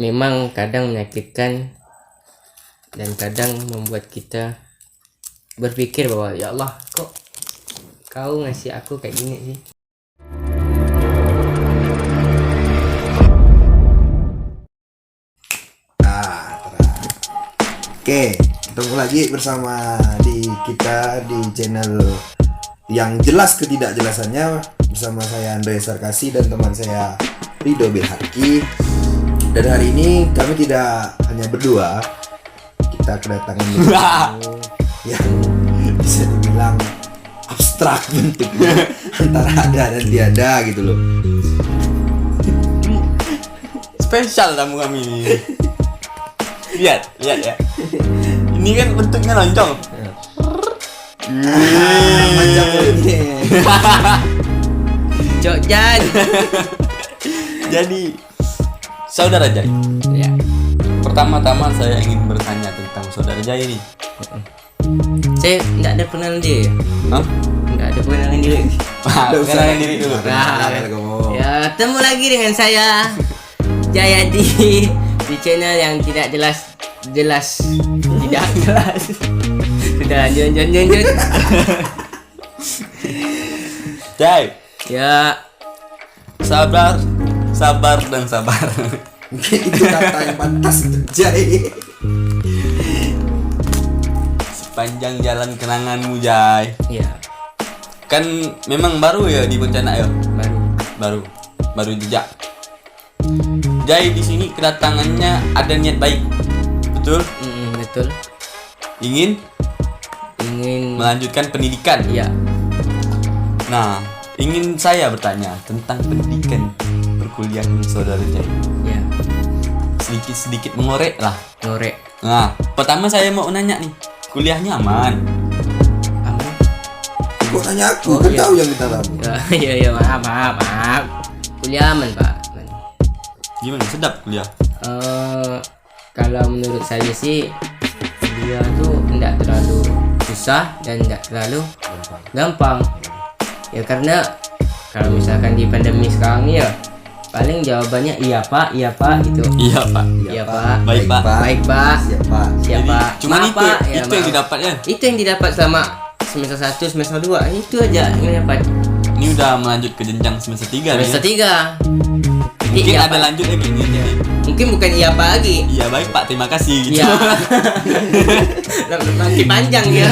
memang kadang menyakitkan dan kadang membuat kita berpikir bahwa ya Allah, kok kau ngasih aku kayak gini sih. Oke, ketemu lagi bersama kita di channel yang jelas ketidakjelasannya bersama saya Andre Sarkasi dan teman saya Rido Bilhaki. Dan hari ini kami tidak hanya berdua, kita kedatangan tamu yang bisa dibilang abstrak bentuknya antara ada dan tiada gitu loh. Spesial tamu kami ini. Lihat ya. Ini kan bentuknya loncong. Macam ini. Cok Jan. Jadi saudara Jai. Ya. Pertama-tama saya ingin bertanya tentang saudara Jai ini. Saya nggak ada pengenalan dia. Hah? Nggak ada pengenalan diri. Kenalin diri dulu. Ya, ketemu lagi dengan saya Jayadi di channel yang tidak jelas tidak jelas. Sudah lanjut. Jai, Ya, sabar dan sabar. Mungkin itu kata yang pantas untuk Jai. Sepanjang jalan kenanganmu Jai. ya, Kan memang baru ya di Pontianak ya. Baru jejak. Jai di sini kedatangannya ada niat baik, betul? betul. Ingin melanjutkan pendidikan. Ya, Nah, ingin saya bertanya tentang pendidikan perkuliahan saudara Jai. ya, Sedikit mengorek lah. ngorek. Nah, pertama saya mau nanya nih, kuliahnya aman? Aman. Kok tanya aku? Oh, Kan iya. tahu yang kita tahu. Ya, maaf. Kuliah aman, Pak. Aman. Gimana? Sedap kuliah? Kalau menurut saya sih kuliah tuh tidak terlalu susah dan tidak terlalu gampang. Ya karena kalau misalkan di pandemi sekarang nih ya paling jawabannya iya pak gitu. Iya pak. Iya pak. Baik pak. Baik pak. Siapa? Siapa? Cuma Maaf, itu, Pak. Ya, itu yang maaf. didapat ya. Itu yang didapat selama semester 1, semester 2. Itu aja yang dapat. Ini udah melanjut ke jenjang semester 3 nih. Semester Ya? 3. Mungkin Iya, ada Pak. lanjut lagi nih. Jadi, Mungkin bukan iya pak lagi. iya baik pak, terima kasih. Gitu. Iya. Makin panjang ya.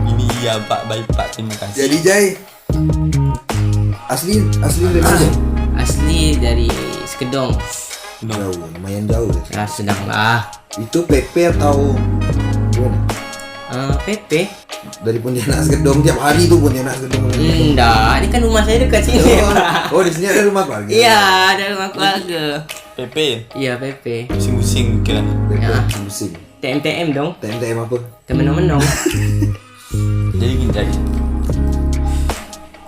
Ini iya pak, baik pak, terima kasih. Jadi Jai, asli dari mana? Jai? Asli dari Sekedong. Jauh, lumayan jauh. Ya sedang lah. Itu PP atau gimana? PP. Dari Pontianak Sekedong tiap hari tuh Pontianak Sekedong. Enggak, ini kan rumah saya dekat sini. Pak. Oh, di sini ada rumah keluarga. Iya, ada rumah keluarga. PP, Iya, PP. pusing-pusing kira nih. PP Ya. musim. TMTM dong. TMTM apa? Temen-temen. Jadi gini Jai.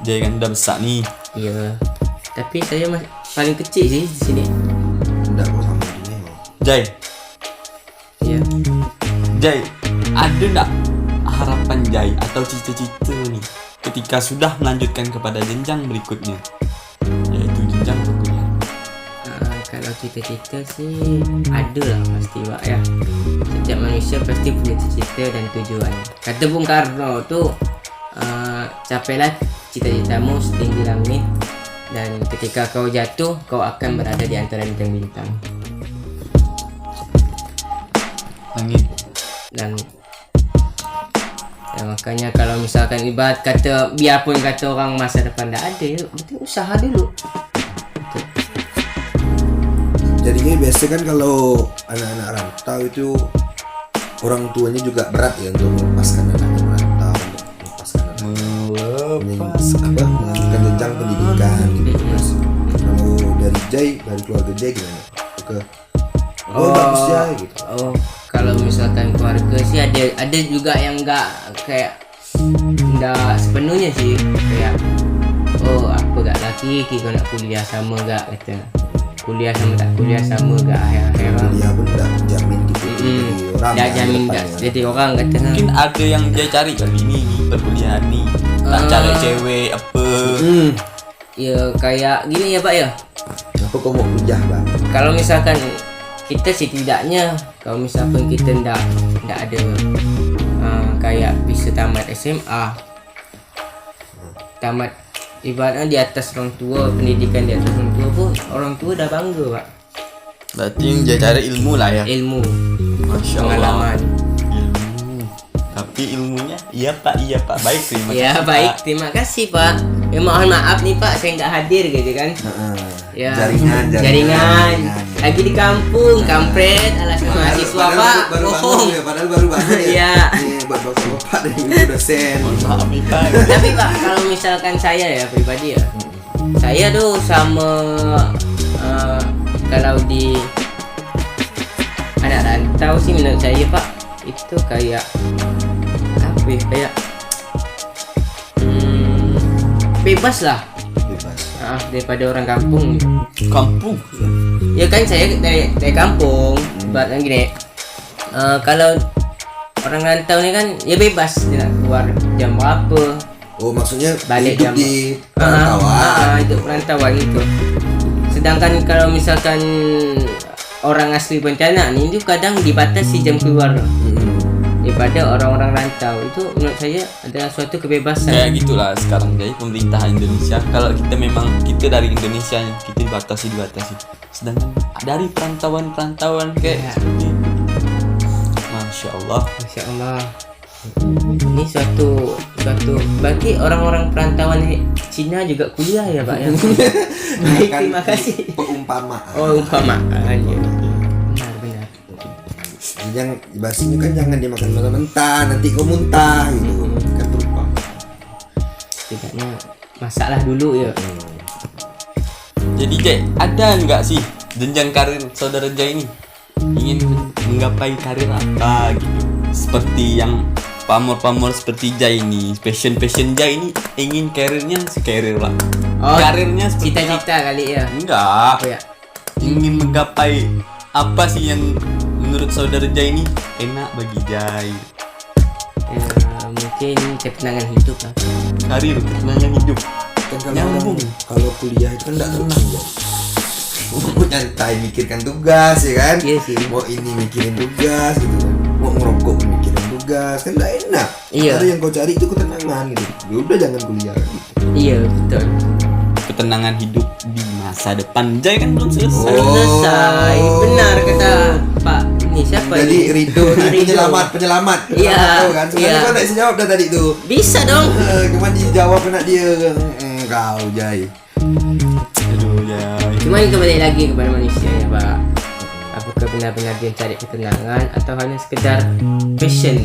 Jai kan udah besar nih. Iya. Tapi saya paling kecil sih di sini. Enggak kok sama dia. Jai, Iya. Jai, ada nggak harapan Jai atau cita-cita nih ketika sudah melanjutkan kepada jenjang berikutnya, yaitu jenjang perkuliahan? Kalau cita-cita sih ada lah pasti pak ya. Setiap manusia pasti punya cita-cita dan tujuan. Kata Bung Karno tuh capailah cita-citamu setinggi langit dan ketika kau jatuh kau akan berada di antara bintang-bintang. Langit. Dan ya, makanya kalau misalkan ibarat kata biarpun kata orang masa depan tak ada, itu usaha dulu. Jadinya biasa kan kalau anak-anak rantau itu orang tuanya juga berat ya untuk melepaskan anaknya merantau, untuk melepaskan anaknya melanjutkan jenjang pendidikan gitu. Terus kalau dari Jai, dari keluarga Jai gimana? Bagus ya gitu. Oh, kalau misalkan keluarga sih ada juga yang enggak kayak enggak sepenuhnya sih kayak oh aku gak laki kau nak kuliah sama gak kata kuliah sama tak kuliah sama gak akhir-akhir Dia pun enggak jamin gitu. Jadi orang dah yang jamin depannya. dah jadi orang kata Mungkin ada yang Jai cari kali ini nih perkuliahan nih, tak cari cewek apa. ya kayak gini ya pak ya. Apa kau mau kuliah bang? Kalau misalkan kita setidaknya, kalau misalkan kita ndak ada kayak bisa tamat SMA, tamat ibaratnya di atas orang tua, pendidikan di atas orang tua pun orang tua dah bangga pak. Berarti yang dia cari ilmu lah ya. Ilmu, Masya Allah. pengalaman. Ilmu. Tapi ilmunya iya pak baik terima kasih. Ya baik, terima kasih pak. Ya mohon maaf nih pak, saya nggak hadir gitu kan. Ya, jaringan. Lagi di kampung, kampret, alasan mahasiswa pak, bohong. Padahal baru banget Iya. Buat bapak dari ibu dosen. Mohon maaf nih pak. Tapi pak, kalau misalkan saya ya pribadi ya, saya tuh sama kalau di anak rantau sih menurut saya pak, itu kayak apa ya, kayak bebas lah. Bebas. Daripada orang kampung. Kampung. Ya kan saya dari kampung, buatnya gini. Kalau orang rantau ini kan ya bebas, dia nak keluar jam berapa, Oh maksudnya balik hidup jam di perantauan. itu perantauan itu. Sedangkan kalau misalkan orang asli bencana nih itu kadang dibatasi jam keluar daripada orang-orang rantau. Itu menurut saya adalah suatu kebebasan. Kayak gitulah sekarang jadi pemerintah Indonesia. Kalau kita memang kita dari Indonesia kita dibatasi. Sedangkan dari perantauan kayak seperti itu. Masya Allah. Masya Allah. Ini suatu bagi orang-orang perantauan Cina juga kuliah ya pak ya. Baik, terima kasih. Perumpamaan. Oh umpamaan ya. Benar. Yang bahasanya kan jangan dimakan mentah-mentah, nanti kau muntah gitu. Kan perumpamaan. Setidaknya masalah dulu ya. Jadi Jay, ada nggak sih jenjang karir saudara Jay ini ingin menggapai karir apa gitu? Seperti yang pamor seperti Jay ini, passion Jay ini ingin karirnya sekarir lah. Oh, Karirnya seperti cita-cita kali ya. enggak. Apa ya? Ingin menggapai apa sih yang menurut saudara Jay ini enak bagi Jay? Mungkin ketenangan hidup lah. Karir, ketenangan hidup. Kan kalau Nyambung. kalau kuliah itu kan tidak tenang ya. Mau nyantai mikirkan tugas ya kan. Iya sih. Mau ini mikirin tugas gitu kan. Mau ngerokok mikirin tugas kan tidak enak. Iya. Karena yang kau cari itu ketenangan gitu. Ya udah jangan kuliah gitu. Iya betul. Ketenangan hidup di masa depan Jay kan belum selesai. Oh. Selesai. Benar kata Pak. Ini siapa Jadi ini? Ridho ini penyelamat. Iya. Tahu kan? Sebenarnya Iya. kau tak bisa jawab dah tadi tuh. Bisa dong. Cuma dijawab kena dia. Kau Jai. Aduh Jay. Cuman kembali lagi kepada manusia ya Pak. Apakah benar-benar dia cari ketenangan atau hanya sekedar passion?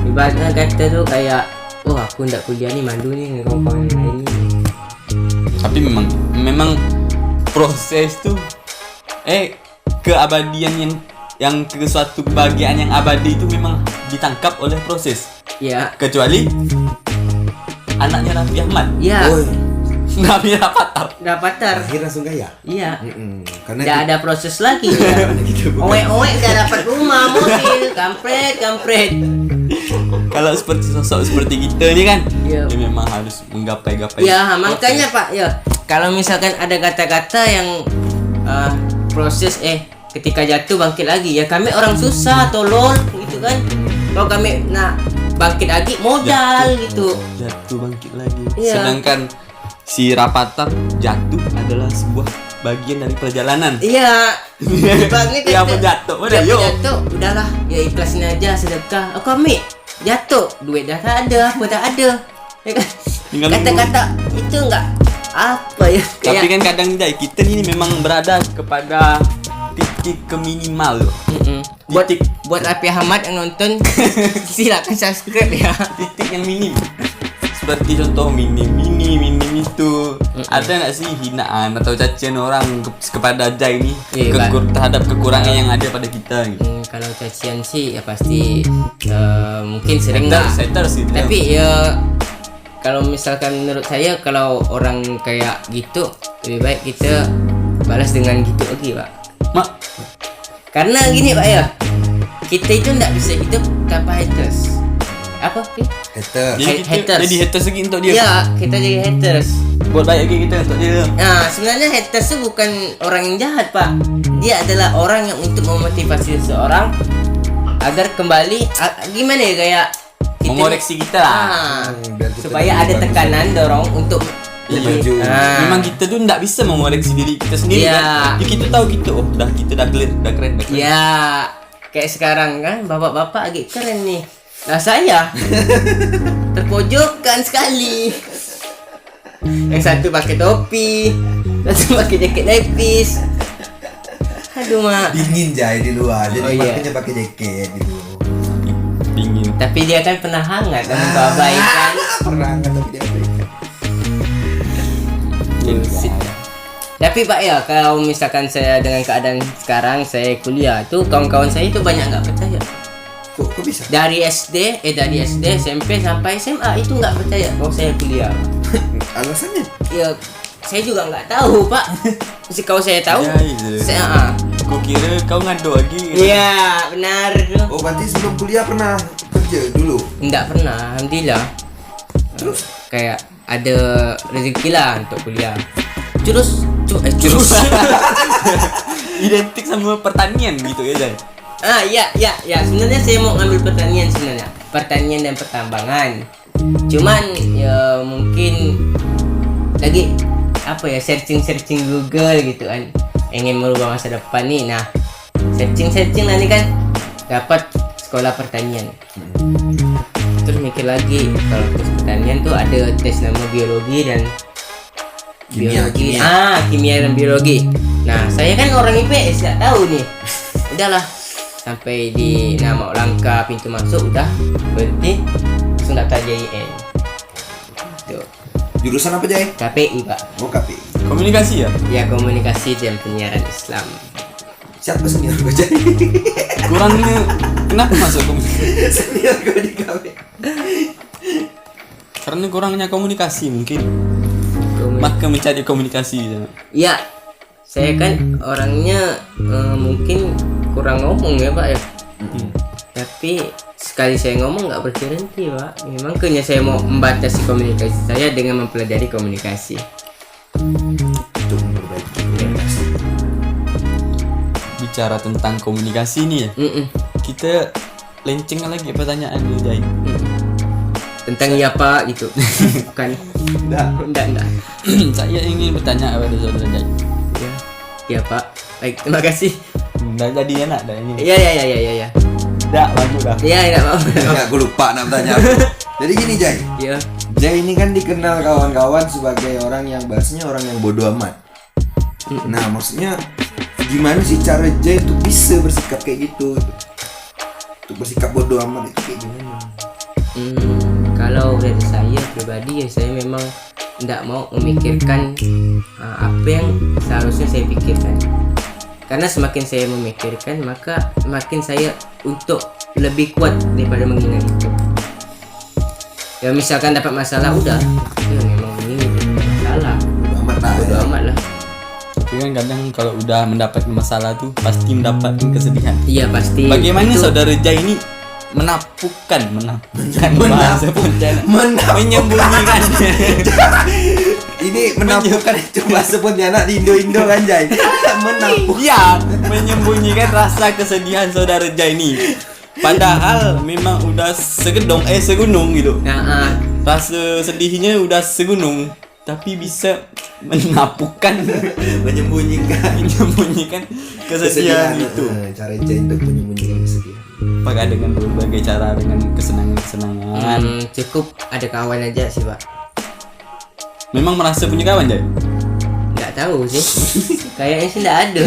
Ibaratnya kata tu kayak, oh aku ndak kuliah ni, malu ni dengan kawan-kawan yang lain ni. Tapi memang proses tuh keabadian yang ke suatu kebahagiaan yang abadi itu memang ditangkap oleh proses. Ya, Kecuali anaknya Raffi Ahmad. ya, Oi, Nabi Rapatar. dapatar. akhir langsung kaya. Iya. Karena Tidak ada proses lagi ya. Oek gak dapat rumah, mobil, kampret. Kalau seperti sosok seperti kita ini kan, Iya. ya memang harus menggapai-gapai. Ya, makanya Pak, ya. Kalau misalkan ada kata-kata yang proses ketika jatuh bangkit lagi, ya kami orang susah, tolol gitu kan. Kalau kami nak bangkit lagi modal gitu. Jatuh bangkit lagi. Iya. Sedangkan si Rapatar jatuh adalah sebuah bagian dari perjalanan. Iya. Ibaratnya Ya apa jatuh? Mana Dia yo? jatuh, udahlah, ya ikhlasin aja sedekah. Oh kami jatuh, duit dah tak ada, apa tak ada. Ya kan? Tinggal Kata-kata itu enggak apa ya? Tapi kan kadang Jai, kita ini memang berada kepada titik keminimal loh. Buat Raffi Ahmad yang nonton silakan subscribe ya. Titik yang minim. Seperti contoh minim itu. Ada nggak sih hinaan atau cacian orang kepada Jai ini Iya, terhadap kekurangan yang ada pada kita gitu. Kalau cacian sih ya pasti mungkin sering lah. Haters gitu. Tapi ya kalau misalkan menurut saya kalau orang kayak gitu lebih baik kita balas dengan gitu lagi Pak. Mak, Karena gini Pak ya, kita itu nggak bisa hidup tanpa haters. apa sih? Hater. Jadi kita haters. jadi haters lagi untuk dia. Ya, kita jadi haters. Buat baik lagi kita untuk dia. Nah, sebenarnya haters itu bukan orang yang jahat, Pak. Dia adalah orang yang untuk memotivasi seseorang agar kembali gimana ya, kayak Mengoreksi kita lah. biar kita supaya jadi ada bagus. tekanan dorong untuk Iya. maju. Memang kita tuh nggak bisa mengoreksi diri kita sendiri Iya. kan. Jadi kita tahu kita kita dah clear, dah keren. ya kayak sekarang kan bapak-bapak agak keren nih. Nah, saya terpojokkan sekali. Yang satu pakai topi, satu pakai jaket lepis. Aduh, Mak. Dingin Jai di luar, jadi Oh, iya. makanya pakai jaket gitu. Dingin. Tapi dia kan pernah hangat kan abaikan. Pernah nggak tapi dia abaikan. Bullshit. Tapi Pak ya, kalau misalkan saya dengan keadaan sekarang saya kuliah tuh, kawan-kawan saya itu banyak nggak percaya. Kok bisa? Dari SD, SMP sampai SMA itu nggak percaya kalau saya kuliah. Alasannya? Ya, saya juga nggak tahu Pak. Kalau saya tahu, Ya, iya. saya Kau kira kau ngado lagi? iya benar tuh. Oh berarti sebelum kuliah pernah kerja dulu? Nggak pernah, alhamdulillah. Terus? Kayak ada rezeki lah untuk kuliah. Terus Identik sama pertanian gitu ya, Jay. Ya, sebenarnya saya mau ngambil pertanian sebenarnya. Pertanian dan pertambangan. Cuman ya mungkin lagi apa ya, searching Google gitu kan. Ingin merubah masa depan nih. Nah, searching lah nih kan dapat sekolah pertanian. Terus mikir lagi, kalau tes pertanian tuh ada tes nama biologi dan Kimia. kimia dan biologi. Nah, saya kan orang IPS, nggak tahu nih. Udahlah, sampai di nama langkah pintu masuk udah berhenti, langsung daftar JIN. Tuh, Jurusan apa Jai? KPI Pak. Oh KPI. Komunikasi ya? Ya, komunikasi dan penyiaran Islam. Siapa senior gue Jai? Kurangnya kenapa masuk komunikasi? Senior gue di KPI. Karena kurangnya komunikasi mungkin. Komunikasi. Maka mencari komunikasi. Ya, saya kan orangnya mungkin kurang ngomong ya Pak ya. Tapi sekali saya ngomong nggak berhenti Pak. Memang kayaknya saya mau membatasi komunikasi saya dengan mempelajari komunikasi. Untuk memperbaiki komunikasi. Bicara tentang komunikasi nih ya. Kita lenceng lagi pertanyaan nih, Jay. Tentang iya Pak gitu. Bukan. Enggak. Saya ingin bertanya kepada saudara Jay. Ya Pak. Baik, terima kasih. Nggak jadi enak dah ini. Iya. Dah, lanjut dah. Iya, enggak apa-apa. Enggak, gue lupa nak bertanya. Jadi gini Jai. Iya. Jai ini kan dikenal kawan-kawan sebagai orang yang bahasnya orang yang bodoh amat. Nah maksudnya gimana sih cara Jai itu bisa bersikap kayak gitu? Untuk bersikap bodoh amat itu kayak gimana? Kalau dari saya pribadi ya, saya memang tidak mau memikirkan apa yang seharusnya saya pikirkan. Karena semakin saya memikirkan, maka makin saya untuk lebih kuat daripada mengingat itu. Ya misalkan dapat masalah, udah ya memang ini masalah, Bodoh amat lah. bodo amat lah. Tapi kan kadang kalau udah mendapatkan masalah tuh pasti mendapatkan kesedihan. Iya pasti. Bagaimana Itu- saudara Jai ini menapukan bahasa Pontianak. Menyembunyikan. Ini menampukkan itu bahasa Pontianak di Indo kan Jai. Menampuk. Iya, menyembunyikan rasa kesedihan saudara Jai ini. Padahal memang udah segunung gitu. Nah, Rasa sedihnya udah segunung, tapi bisa menapukan, menyembunyikan kesedihan itu. Cara Jai untuk menyembunyikan kesedihan. Pakai dengan berbagai cara, dengan kesenangan-kesenangan. cukup ada kawan aja sih Pak. Memang merasa punya kawan, Jai? Nggak tahu sih. Kayaknya sih nggak ada.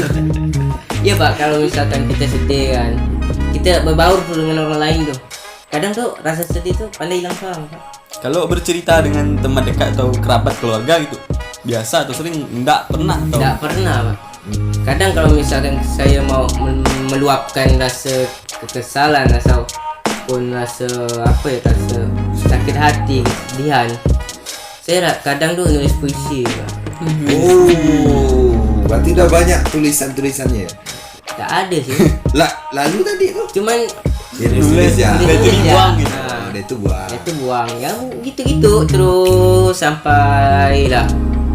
Iya Pak, kalau misalkan kita sedih kan, kita berbaur tuh dengan orang lain tuh. Kadang tuh rasa sedih tuh pandai hilang seorang Pak. Kalau bercerita dengan teman dekat atau kerabat keluarga gitu, biasa atau sering enggak pernah atau Nggak pernah Pak. Kadang kalau misalkan saya mau meluapkan rasa kekesalan ataupun rasa apa ya, rasa sakit hati, kesedihan, saya kadang tuh nulis puisi Pak. Oh, berarti udah banyak tulisan-tulisannya. Nggak ada sih. Lah, lalu tadi tuh Cuman tulis ya. Udah itu dibuang gitu. Nah, Udah itu buang. itu buang ya gitu-gitu terus sampai lah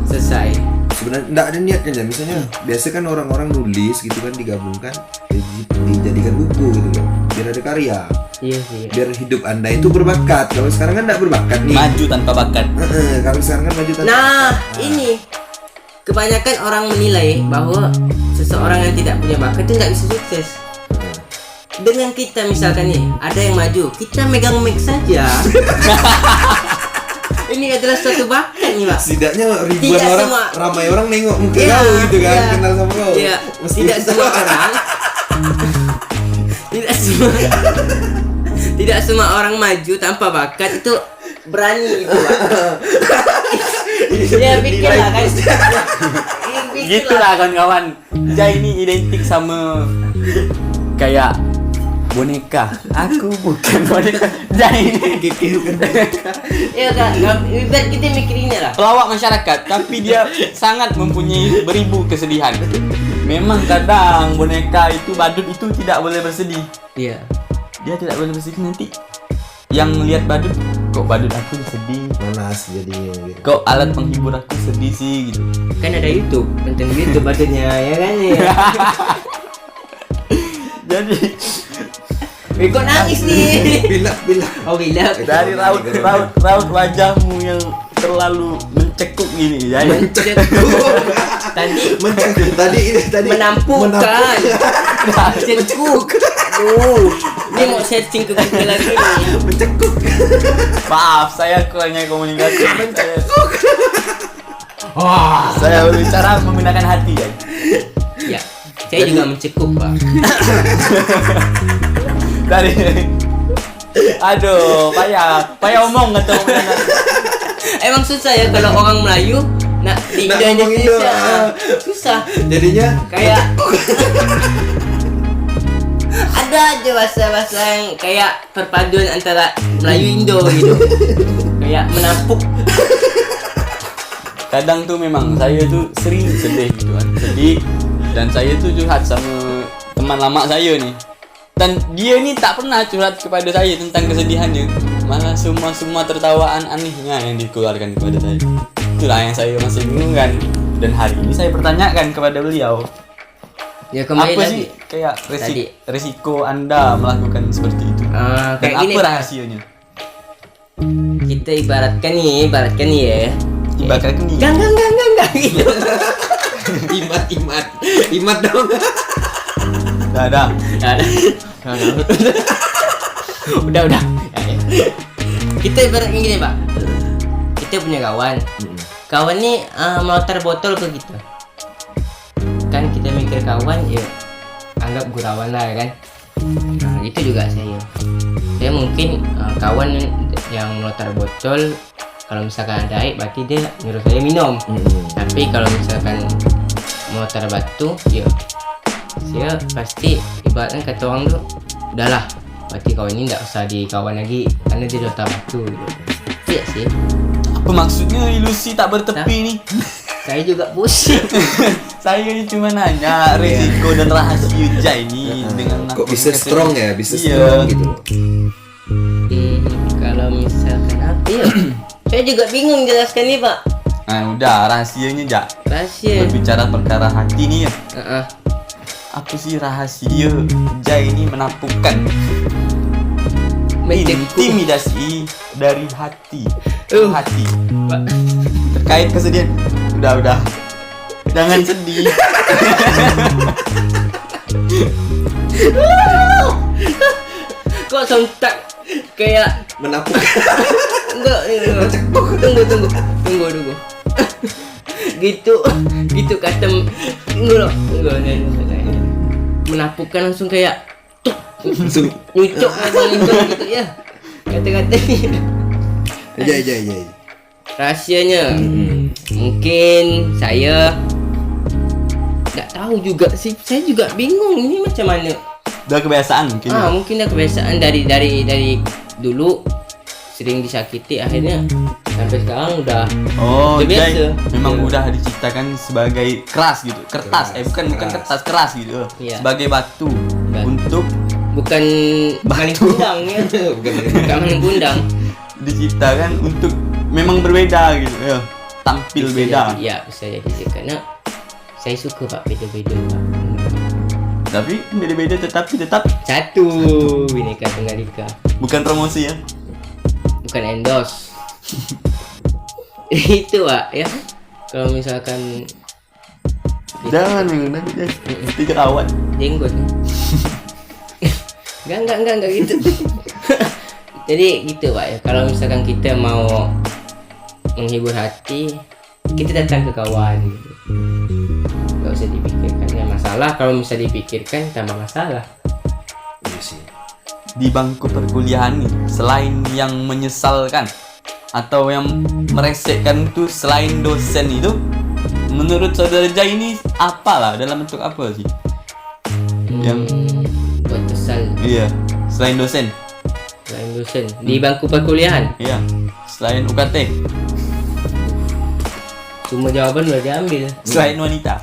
selesai. Sebenarnya enggak ada niatnya ya. Misalnya biasa kan orang-orang nulis gitu kan digabungkan dijadikan buku gitu kan. Biar ada karya. Iya sih. Biar hidup Anda itu berbakat. Kalau sekarang kan enggak berbakat nih. Maju tanpa bakat. Kalau sekarang kan maju tanpa Nah, bakat. ini kebanyakan orang menilai bahwa seseorang yang tidak punya bakat itu nggak bisa sukses. Dengan kita misalkan nih, ada yang maju, kita megang mic saja. Ini adalah suatu bakat nih, Pak. Setidaknya ribuan Tidak orang, semua. ramai orang nengok muka Iya, kau gitu kan, iya. kenal sama kau. Iya, Mesti tidak bisa. semua orang tidak semua orang maju tanpa bakat itu berani itu, Pak. Ya pikirlah kan. Gitulah kawan-kawan. Jai ini identik sama kayak boneka. Aku bukan boneka. Jai ini Ya kan, ibarat kita mikirinnya lah. pelawak masyarakat, tapi dia sangat mempunyai beribu kesedihan. Memang kadang boneka itu badut itu tidak boleh bersedih. Iya. Dia tidak boleh bersedih nanti. Yang lihat badut, kok badut aku sedih? Nanas jadinya gitu. Kok alat penghibur aku sedih sih gitu. Kan ada YouTube, konten YouTube badannya ya kan ya. Jadi Kok nangis nih? Bila Oh gila. dari raut wajahmu yang terlalu mencekuk gini ya. Tadi tadi menampukan. Mencekuk. Ini mau searching ke Google lagi nih. mencekuk. Maaf, saya kurangnya komunikasi. Saya berbicara menggunakan hati ya. Ya, saya juga mencekuk, Pak. Dari aduh, payah omong atau Emang susah ya kalau orang Melayu nak di Nak Indonesia. ngomong Indo, Susah. Jadinya Kayak ada aja bahasa-bahasa yang kayak perpaduan antara Melayu Indo gitu. Kayak menampuk. kadang tuh memang saya tuh sering sedih gitu kan. Sedih dan saya tuh curhat sama teman lama saya nih. Dan dia ini tak pernah curhat kepada saya tentang kesedihannya. Malah semua tertawaan anehnya yang dikeluarkan kepada saya. Itulah yang saya masih bingung kan. Dan hari ini saya pertanyakan kepada beliau, Ya kembali apa lagi. sih kayak Tadi. resiko Anda melakukan seperti itu? Dan Kayak apa gini. rahasianya? Kita ibaratkan nih ya. Ibaratkan nih. Enggak gitu. imat dong. Dah. Udah. Ya. Kita ibaratkan gini, Pak. Kita punya kawan. Kawan nih melontar botol ke kita. Kan kita mikir kawan ya anggap gurauan lah ya kan. Nah itu juga saya mungkin kawan yang melontar botol, kalau misalkan ada air berarti dia nyuruh saya minum. Tapi kalau misalkan melontar batu ya saya pasti ibaratnya kata orang tuh udahlah, berarti kawan ini nggak usah dikawan lagi karena dia lontar batu gitu. Iya sih. Apa maksudnya ilusi tak bertepi nih? Saya juga pusing. Saya ini cuma nanya resiko dan rahasia Jai ini dengan Kok bisa strong ya? Bisa Iya. strong gitu loh. Kalau misalkan apa ya? Saya juga bingung jelaskan nih, Pak. Nah udah rahasianya Jak. Rahasia. Berbicara perkara hati nih ya. Heeh. Apa sih rahasia Jai ini menampungkan Mencekuk. intimidasi dari hati hati Pak. terkait kesedihan? Udah jangan sedih. Kok sontak kayak Menapuk. enggak. Tunggu. gitu kata enggak. Menapukkan langsung kayak tuk nyucuk gitu ya. Kata-kata Jai. rahasianya mungkin saya nggak tahu juga sih, saya juga bingung ini macam mana. Udah kebiasaan mungkin. Mungkin dah kebiasaan dari dulu sering disakiti, akhirnya sampai sekarang udah Oh, udah biasa. Jai memang Iya. udah diciptakan sebagai keras gitu. Kertas, bukan kertas, keras gitu. Iya. Sebagai batu Batu. untuk bukan maling kundang ya. Bukan maling kundang. Diciptakan untuk memang berbeda gitu ya. Tampil Bisa beda. jadi, ya bisa jadi sih. Karena saya suka Pak beda-beda Pak. Tapi beda-beda tetapi tetap Satu Bhinneka Tunggal Ika. bukan promosi ya. Bukan endorse. Itu Pak ya. Kalau misalkan Jangan nanti dia jerawat. jenggot. Enggak gitu. Jadi gitu Pak ya. Kalau misalkan kita mau menghibur hati, kita datang ke kawan. Gak usah dipikirkan ya masalah. Kalau misalnya dipikirkan tambah masalah. Iya sih. Di bangku perkuliahan nih, selain yang menyesalkan atau yang meresekkan itu selain dosen itu, menurut saudara Jai ini apalah dalam bentuk apa sih? Yang Buat kesal iya, selain dosen. selain dosen di bangku perkuliahan. Iya, selain UKT, Cuma jawaban udah diambil. selain wanita.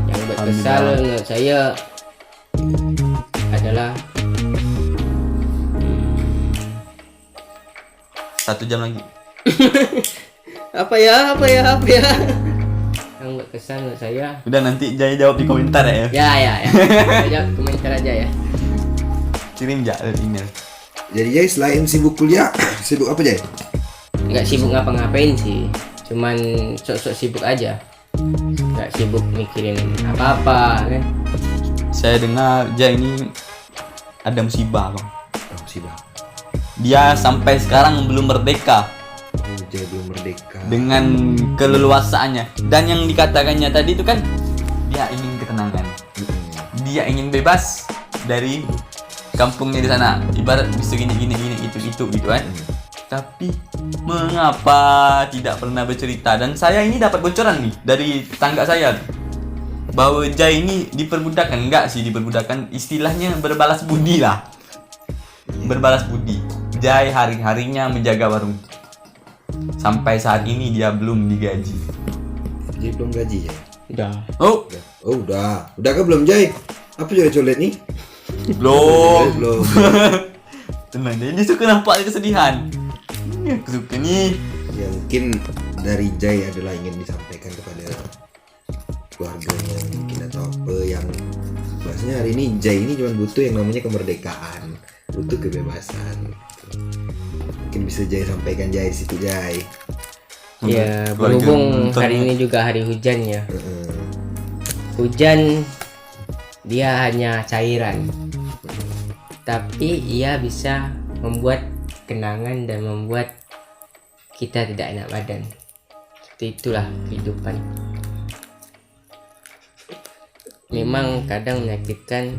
Yang buat kesal menurut saya adalah 1 jam lagi. apa ya yang buat kesal menurut saya. Udah nanti Jai jawab di komentar ya. Ya jawab komentar aja ya. Kirim Jai email. Jadi Jay selain sibuk kuliah, sibuk apa Jay? Nggak sibuk ngapa-ngapain sih, cuman sok-sok sibuk aja, nggak sibuk mikirin apa-apa kan. Saya dengar Jai ini ada musibah, Bang. Oh, sibuk. Dia sampai sekarang belum merdeka Oh, Jay belum merdeka. dengan keleluasaannya. Dan yang dikatakannya tadi itu kan dia ingin ketenangan. Dia ingin bebas dari kampungnya di sana. Ibarat bisa gini itu gitu kan. Tapi mengapa tidak pernah bercerita? Dan saya ini dapat bocoran nih dari tetangga saya bahwa Jai ini diperbudakan. Enggak sih diperbudakan, istilahnya berbalas budi lah. Berbalas budi. Jai hari-harinya menjaga warung. Sampai saat ini dia belum digaji. Jay belum gaji Jay. Udah. Oh, Udah. Oh udah. Udah kah belum Jay? Apa Jay colet nih? belum. Belum. Tenang, dia suka nampak kesedihan. Aku suka nih. Ya mungkin dari Jay adalah ingin disampaikan kepada keluarganya mungkin atau apa yang maksudnya hari ini Jay ini cuma butuh yang namanya kemerdekaan, butuh kebebasan. Mungkin bisa Jay sampaikan Jay situ Jay. Ya Keluarga berhubung nonton hari ya. ini juga hari hujan ya. Hujan dia hanya cairan, tapi ia bisa membuat kenangan dan membuat kita tidak enak badan. Seperti itulah kehidupan. Memang kadang menyakitkan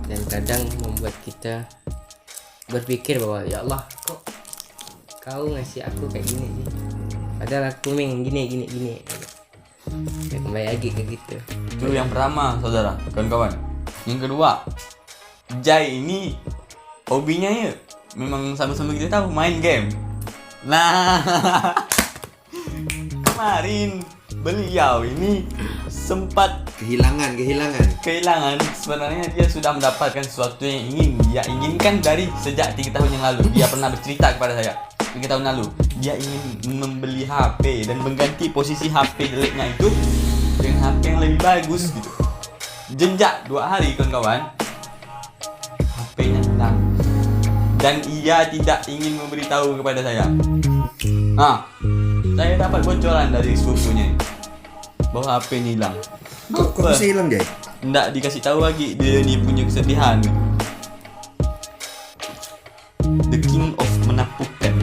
dan kadang membuat kita berpikir bahwa ya Allah, kok kau ngasih aku kayak gini sih, padahal aku gini. Ya kembali lagi ke gitu. Itu yang pertama, saudara, kawan-kawan. Yang kedua, Jai ini hobinya ya memang sama-sama kita tahu main game. Nah, kemarin beliau ini sempat kehilangan sebenarnya dia sudah mendapatkan sesuatu yang ingin dia inginkan dari sejak 3 tahun yang lalu. Dia pernah bercerita kepada saya 3 tahun lalu dia ingin membeli HP dan mengganti posisi HP jeleknya itu dengan HP yang lebih bagus gitu. Jenjak 2 hari kawan-kawan, HP-nya hilang dan ia tidak ingin memberitahu kepada saya. Nah, saya dapat bocoran dari sepupunya bahwa HP-nya hilang. Kok bisa hilang Jay? Nggak dikasih tahu lagi, dia ini punya kesedihan. The King of menakutkan.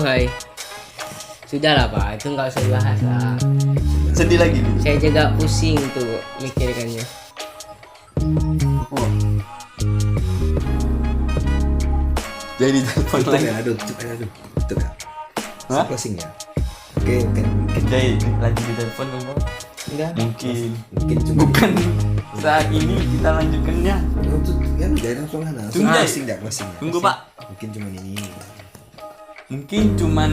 Hai. Sudahlah Pak, itu nggak usah dibahas lah. Sedih lagi nih. Saya juga pusing tuh mikirkannya. Oh. Jadi telepon Tutup lagi. ya, aduh. Tutup ya. Hah? Closing ya. Oke, mungkin Jadi lagi di telepon kan? Udah. Mungkin cuma bukan saat ini kita lanjutkannya. ya udah langsung Tunggu, Jay. closing dah closing. Tunggu, Pak. Mungkin cuma ini. Mungkin cuman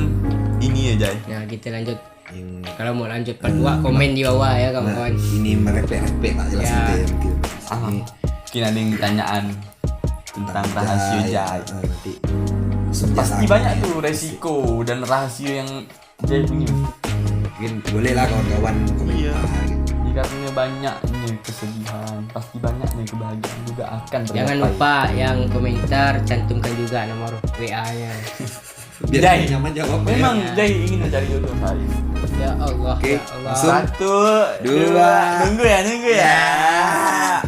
ini aja. Nah, kita lanjut. Yang Kalau mau lanjut part 2 komen di bawah ya nah, kawan-kawan. ini merepek-repek tak jelas Ya. gitu ya mungkin. Ah, Ini mungkin ada yang pertanyaan tentang rahasia Jai. nanti langsung Pasti jalan. banyak tuh resiko dan rahasia yang Jai punya. Mungkin boleh lah kawan-kawan komentar Iya. gitu. Karena banyaknya kesedihan, pasti banyaknya kebahagiaan juga akan tercapai. Jangan lupa yang komentar cantumkan juga nomor WA-nya. Biar Jai. nyaman jawab. Memang Ya. Jai ingin mencari jodoh hari ini. Ya Allah, Oke, ya Allah. langsung. 1, 2, Dua. nunggu ya.